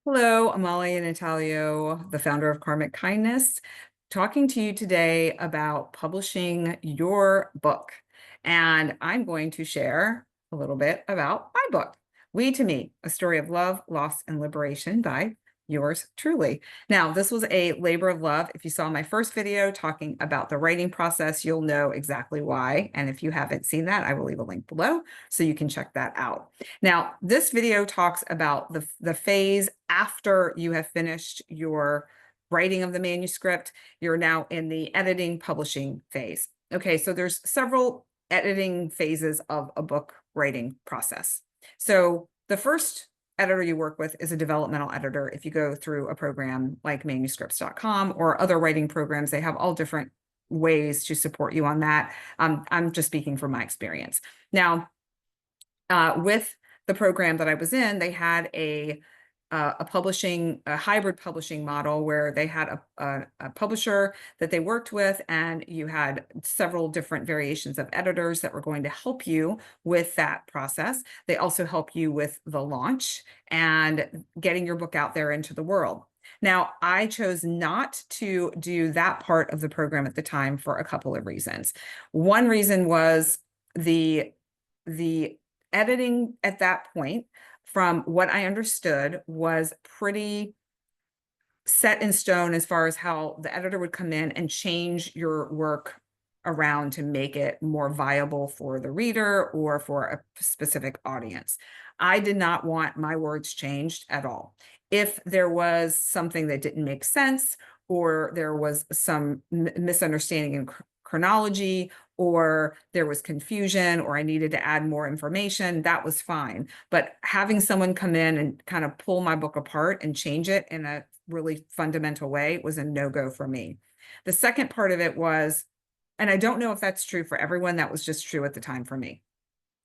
Hello, Amalia Natalio, the founder of Karmic Kindness, talking to you today about publishing your book. And I'm going to share a little bit about my book, We to Me, A Story of Love, Loss, and Liberation by yours truly. Now, this was a labor of love. If you saw my first video talking about the writing process, you'll know exactly why. And if you haven't seen that, I will leave a link below so you can check that out. Now, this video talks about the phase after you have finished your writing of the manuscript. You're now in the editing publishing phase. Okay, so there's several editing phases of a book writing process. So the first editor you work with is a developmental editor. If you go through a program like manuscripts.com or other writing programs, they have all different ways to support you on that. I'm just speaking from my experience. Now, with the program that I was in, they had a hybrid publishing model where they had a publisher that they worked with, and you had several different variations of editors that were going to help you with that process. They also help you with the launch and getting your book out there into the world. Now, I chose not to do that part of the program at the time for a couple of reasons. One reason was the editing at that point, from what I understood, was pretty set in stone as far as how the editor would come in and change your work around to make it more viable for the reader or for a specific audience. I did not want my words changed at all. If there was something that didn't make sense, or there was some misunderstanding in chronology, or there was confusion, or I needed to add more information, that was fine. But having someone come in and kind of pull my book apart and change it in a really fundamental way was a no-go for me. The second part of it was, and I don't know if that's true for everyone, that was just true at the time for me.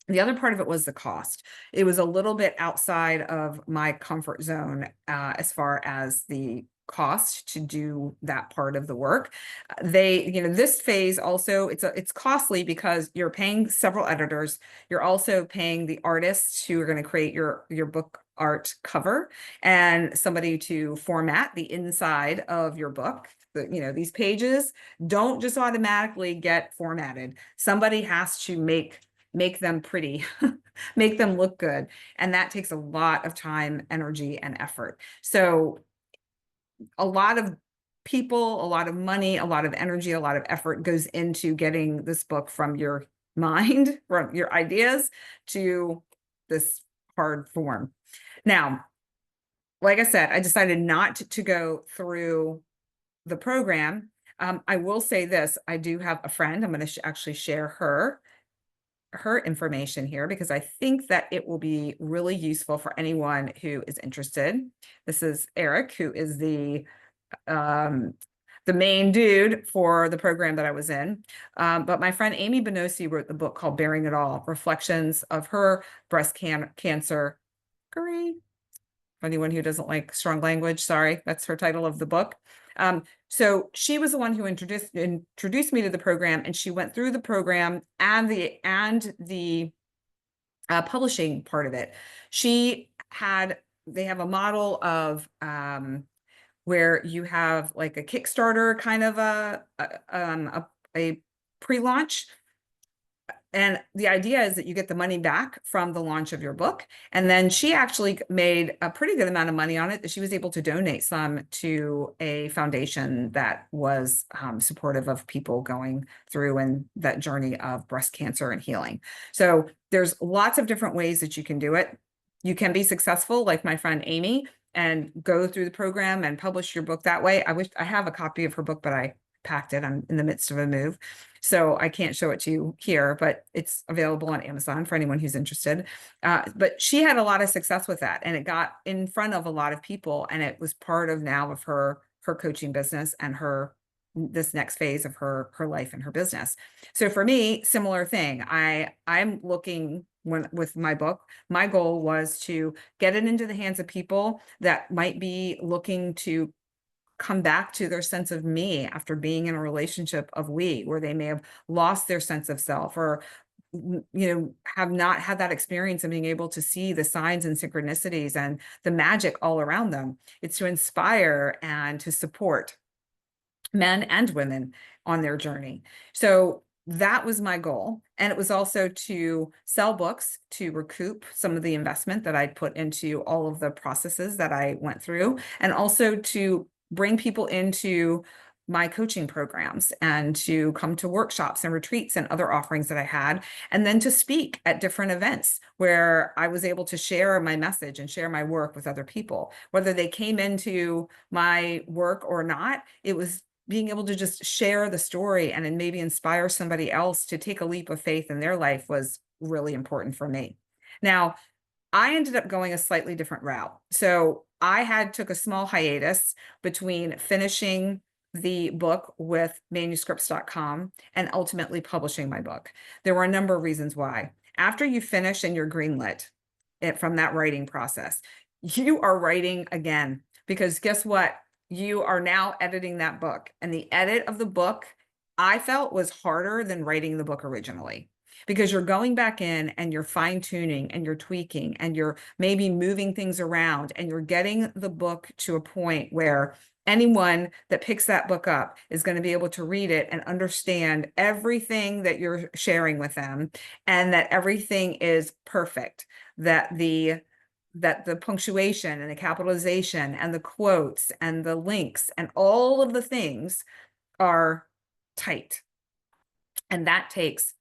The other part of it was the cost. It was a little bit outside of my comfort zone as far as the cost to do that part of the work. This phase also, it's costly because you're paying several editors. You're also paying the artists who are going to create your book art cover, and somebody to format the inside of your book. These pages don't just automatically get formatted. Somebody has to make them pretty, make them look good. And that takes a lot of time, energy, and effort. So a lot of people, a lot of money, a lot of energy, a lot of effort goes into getting this book from your mind, from your ideas, to this hard form. Now, like I said, I decided not to go through the program. I will say this, I do have a friend. I'm going to actually share her information here because I think that it will be really useful for anyone who is interested. This is Eric, who is the main dude for the program that I was in. But my friend Amy Benosi wrote the book called Bearing It All, Reflections of Her Breast Cancer. Great. For anyone who doesn't like strong language, sorry, that's her title of the book. So she was the one who introduced me to the program, and she went through the program and the publishing part of it. They have a model of where you have like a Kickstarter kind of a pre-launch. And the idea is that you get the money back from the launch of your book. And then she actually made a pretty good amount of money on it, that she was able to donate some to a foundation that was supportive of people going through in that journey of breast cancer and healing. So there's lots of different ways that you can do it. You can be successful, like my friend Amy, and go through the program and publish your book that way. I have a copy of her book, but I packed it. I'm in the midst of a move, so I can't show it to you here, but it's available on Amazon for anyone who's interested. But she had a lot of success with that, and it got in front of a lot of people, and it was part of now of her coaching business and this next phase of her life and her business. So for me, similar thing. I'm looking, with my book, my goal was to get it into the hands of people that might be looking to come back to their sense of me after being in a relationship of we, where they may have lost their sense of self, or have not had that experience of being able to see the signs and synchronicities and the magic all around them. It's to inspire and to support men and women on their journey. So that was my goal. And it was also to sell books to recoup some of the investment that I put into all of the processes that I went through, and also to bring people into my coaching programs and to come to workshops and retreats and other offerings that I had, and then to speak at different events where I was able to share my message and share my work with other people. Whether they came into my work or not, it was being able to just share the story and then maybe inspire somebody else to take a leap of faith in their life was really important for me. Now, I ended up going a slightly different route. So I took a small hiatus between finishing the book with manuscripts.com and ultimately publishing my book. There were a number of reasons why. After you finish and you're greenlit from that writing process, you are writing again, because guess what? You are now editing that book, and the edit of the book I felt was harder than writing the book originally, because you're going back in and you're fine tuning and you're tweaking and you're maybe moving things around, and you're getting the book to a point where anyone that picks that book up is going to be able to read it and understand everything that you're sharing with them, and that everything is perfect, that the punctuation and the capitalization and the quotes and the links and all of the things are tight. And that takes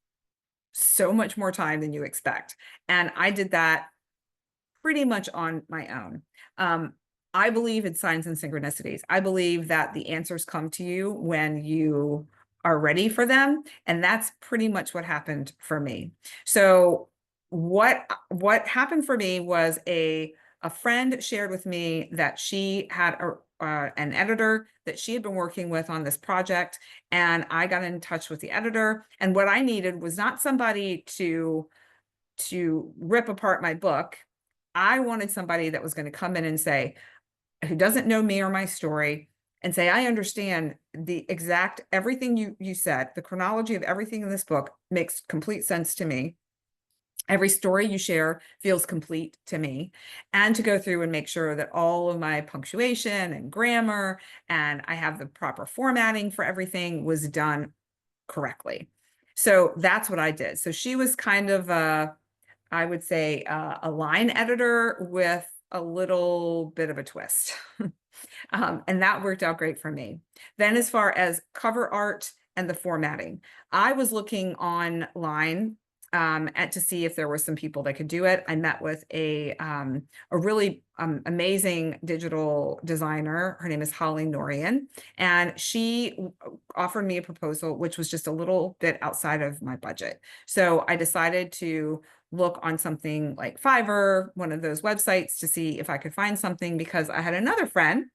so much more time than you expect. And I did that pretty much on my own. I believe in signs and synchronicities. I believe that the answers come to you when you are ready for them. And that's pretty much what happened for me. So what happened for me was a friend shared with me that she had an editor that she had been working with on this project. And I got in touch with the editor. And what I needed was not somebody to rip apart my book. I wanted somebody that was going to come in and say, who doesn't know me or my story, and say, I understand the exact everything you said, the chronology of everything in this book makes complete sense to me. Every story you share feels complete to me, and to go through and make sure that all of my punctuation and grammar and I have the proper formatting for everything was done correctly. So that's what I did. So she was kind of I would say a line editor with a little bit of a twist. And that worked out great for me. Then as far as cover art and the formatting, I was looking online to see if there were some people that could do it. I met with a really amazing digital designer. Her name is Holly Norian, and she offered me a proposal, which was just a little bit outside of my budget. So I decided to look on something like Fiverr, one of those websites, to see if I could find something, because I had another friend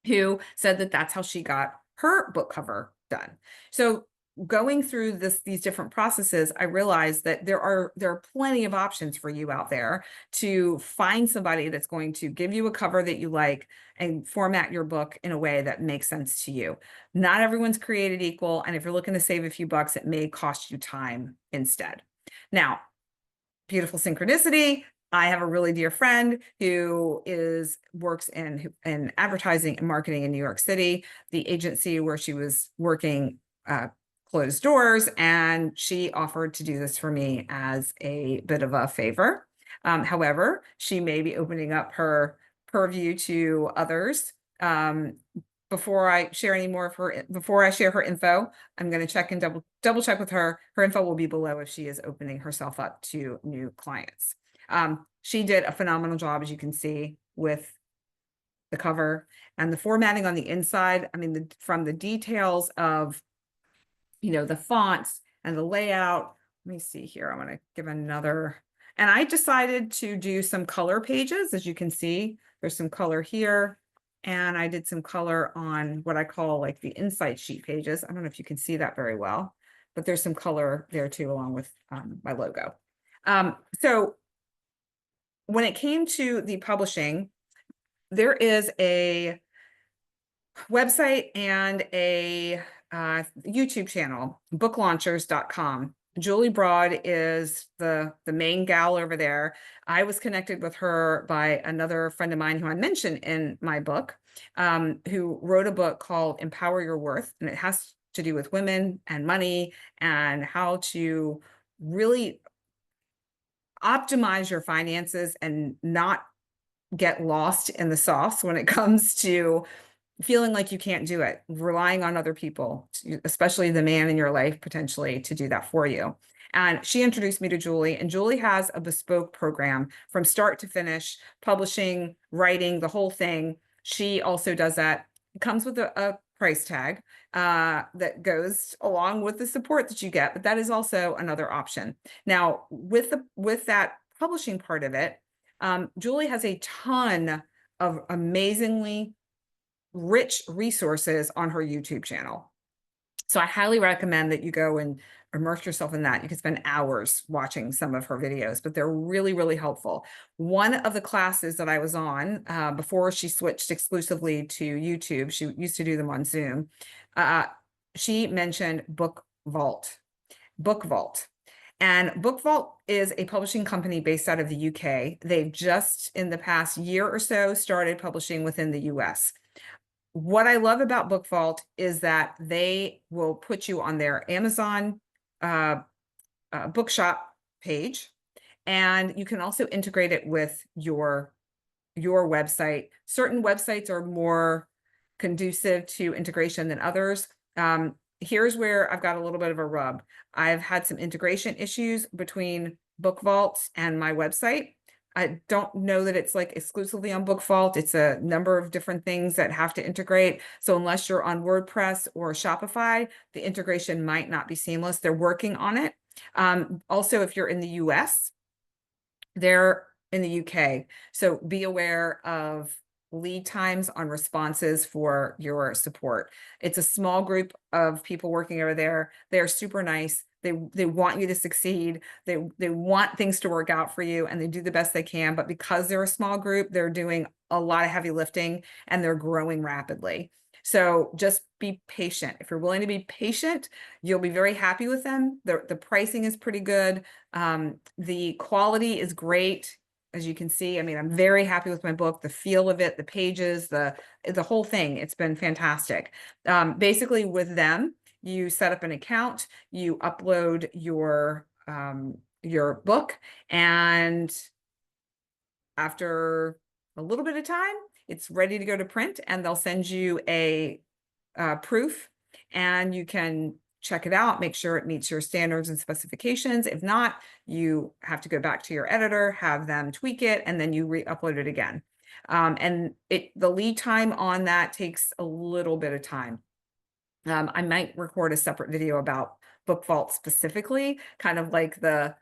who said that that's how she got her book cover done. So going through these different processes, I realized that there are plenty of options for you out there to find somebody that's going to give you a cover that you like and format your book in a way that makes sense to you. Not everyone's created equal, and if you're looking to save a few bucks, it may cost you time instead. Now, beautiful synchronicity, I have a really dear friend who works in advertising and marketing in New York City. The agency where she was working closed doors, and she offered to do this for me as a bit of a favor. However, she may be opening up her purview to others. Before I share any more of her, before I share her info, I'm going to check and double check with her. Her info will be below if she is opening herself up to new clients. She did a phenomenal job, as you can see, with the cover and the formatting on the inside. I mean, from the details of, the fonts and the layout. Let me see here. I want to give another. And I decided to do some color pages. As you can see, there's some color here. And I did some color on what I call like the insight sheet pages. I don't know if you can see that very well, but there's some color there too, along with my logo. So when it came to the publishing, there is a website and a YouTube channel, booklaunchers.com, Julie Broad is the main gal over there. I was connected with her by another friend of mine who I mentioned in my book, who wrote a book called Empower Your Worth, and it has to do with women and money and how to really optimize your finances and not get lost in the sauce when it comes to feeling like you can't do it, relying on other people, especially the man in your life potentially to do that for you. And she introduced me to Julie, and Julie has a bespoke program from start to finish, publishing, writing, the whole thing. She also does that. It comes with a price tag that goes along with the support that you get, but that is also another option. Now, with that publishing part of it, Julie has a ton of amazingly rich resources on her YouTube channel. So I highly recommend that you go and immerse yourself in that. You can spend hours watching some of her videos, but they're really, really helpful. One of the classes that I was on before she switched exclusively to YouTube, she used to do them on Zoom. She mentioned Book Vault. Book Vault. And Book Vault is a publishing company based out of the UK. They've just in the past year or so started publishing within the US. What I love about Book Vault is that they will put you on their Amazon bookshop page, and you can also integrate it with your website. Certain websites are more conducive to integration than others. Here's where I've got a little bit of a rub. I've had some integration issues between Book Vault and my website. I don't know that it's like exclusively on Book Vault. It's a number of different things that have to integrate. So unless you're on WordPress or Shopify, the integration might not be seamless. They're working on it. Also, if you're in the US, they're in the UK. So be aware of lead times on responses for your support. It's a small group of people working over there. They're super nice. They want you to succeed. They want things to work out for you, and they do the best they can. But because they're a small group, they're doing a lot of heavy lifting and they're growing rapidly. So just be patient. If you're willing to be patient, you'll be very happy with them. The pricing is pretty good. The quality is great. As you can see, I mean, I'm very happy with my book, the feel of it, the pages, the whole thing. It's been fantastic. Basically with them, you set up an account, you upload your book, and after a little bit of time, it's ready to go to print, and they'll send you a proof, and you can check it out, make sure it meets your standards and specifications. If not, you have to go back to your editor, have them tweak it, and then you re-upload it again. And the lead time on that takes a little bit of time. I might record a separate video about Book Vault specifically, kind of like the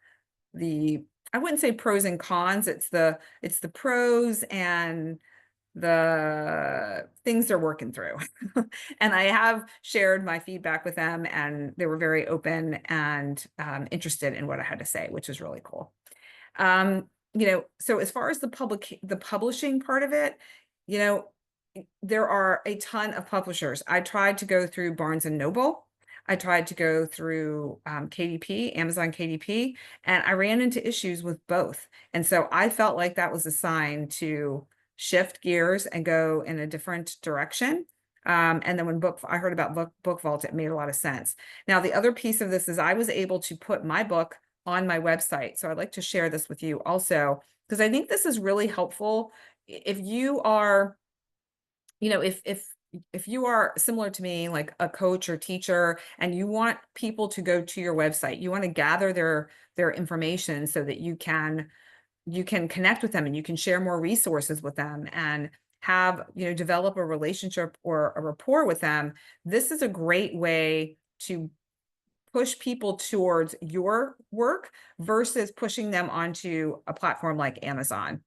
I wouldn't say pros and cons. It's the pros and the things they're working through. And I have shared my feedback with them, and they were very open and interested in what I had to say, which is really cool. So as far as the publishing part of it, there are a ton of publishers. I tried to go through Barnes and Noble. I tried to go through KDP, Amazon KDP, and I ran into issues with both. And so I felt like that was a sign to shift gears and go in a different direction. And then when I heard about Book Vault, it made a lot of sense. Now, the other piece of this is I was able to put my book on my website. So I'd like to share this with you also, because I think this is really helpful. If you are, if you are similar to me, like a coach or teacher, and you want people to go to your website, you want to gather their information so that you can connect with them and you can share more resources with them and have, develop a relationship or a rapport with them. This is a great way to push people towards your work versus pushing them onto a platform like Amazon.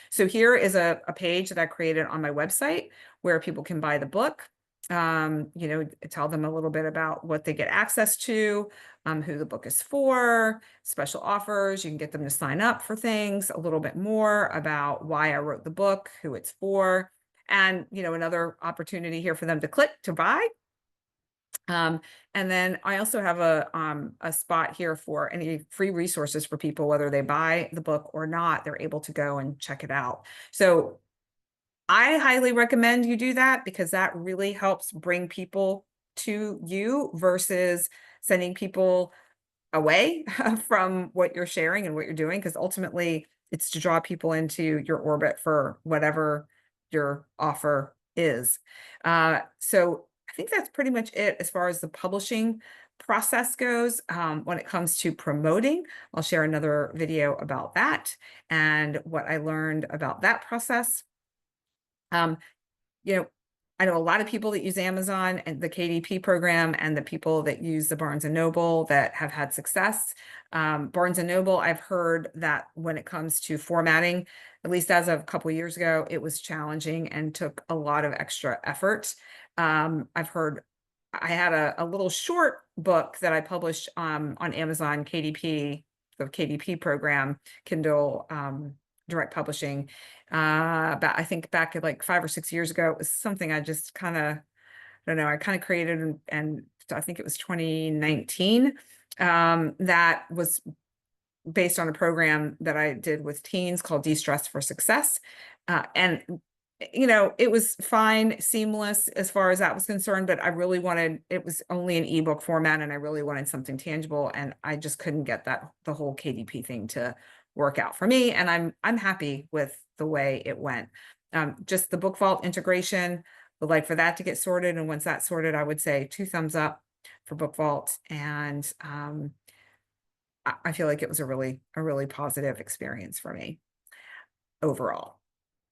So here is a page that I created on my website where people can buy the book, tell them a little bit about what they get access to, who the book is for, special offers. You can get them to sign up for things, a little bit more about why I wrote the book, who it's for, and, another opportunity here for them to click to buy. And then I also have a spot here for any free resources for people, whether they buy the book or not, they're able to go and check it out. So I highly recommend you do that because that really helps bring people to you versus sending people away from what you're sharing and what you're doing, because ultimately it's to draw people into your orbit for whatever your offer is. So I think that's pretty much it as far as the publishing process goes. When it comes to promoting, I'll share another video about that and what I learned about that process. Um, you know, I know a lot of people that use Amazon and the KDP program and the people that use the Barnes and Noble that have had success. Barnes and Noble, I've heard that when it comes to formatting, at least as of a couple of years ago, it was challenging and took a lot of extra effort. I've heard I had a little short book that I published on Amazon KDP, the KDP program, Kindle direct publishing, about I think back at like 5 or 6 years ago. It was something I just kind of, I don't know, I kind of created, and I think it was 2019. That was based on a program that I did with teens called De-Stress for Success. And it was fine, seamless as far as that was concerned, but I really wanted, it was only an ebook format and I really wanted something tangible, and I just couldn't get the whole KDP thing to work out for me. And I'm happy with the way it went. Just the book vault integration, would like for that to get sorted. And once that's sorted, I would say 2 thumbs up for book vault. And I feel like it was a really positive experience for me overall.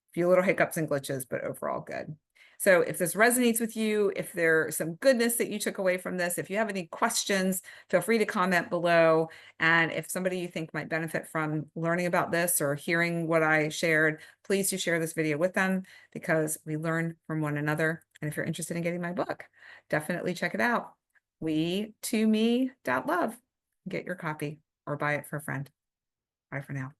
A few little hiccups and glitches, but overall good. So if this resonates with you, if there's some goodness that you took away from this, if you have any questions, feel free to comment below. And if somebody you think might benefit from learning about this or hearing what I shared, please do share this video with them because we learn from one another. And if you're interested in getting my book, definitely check it out. We2me.love. Get your copy or buy it for a friend. Bye for now.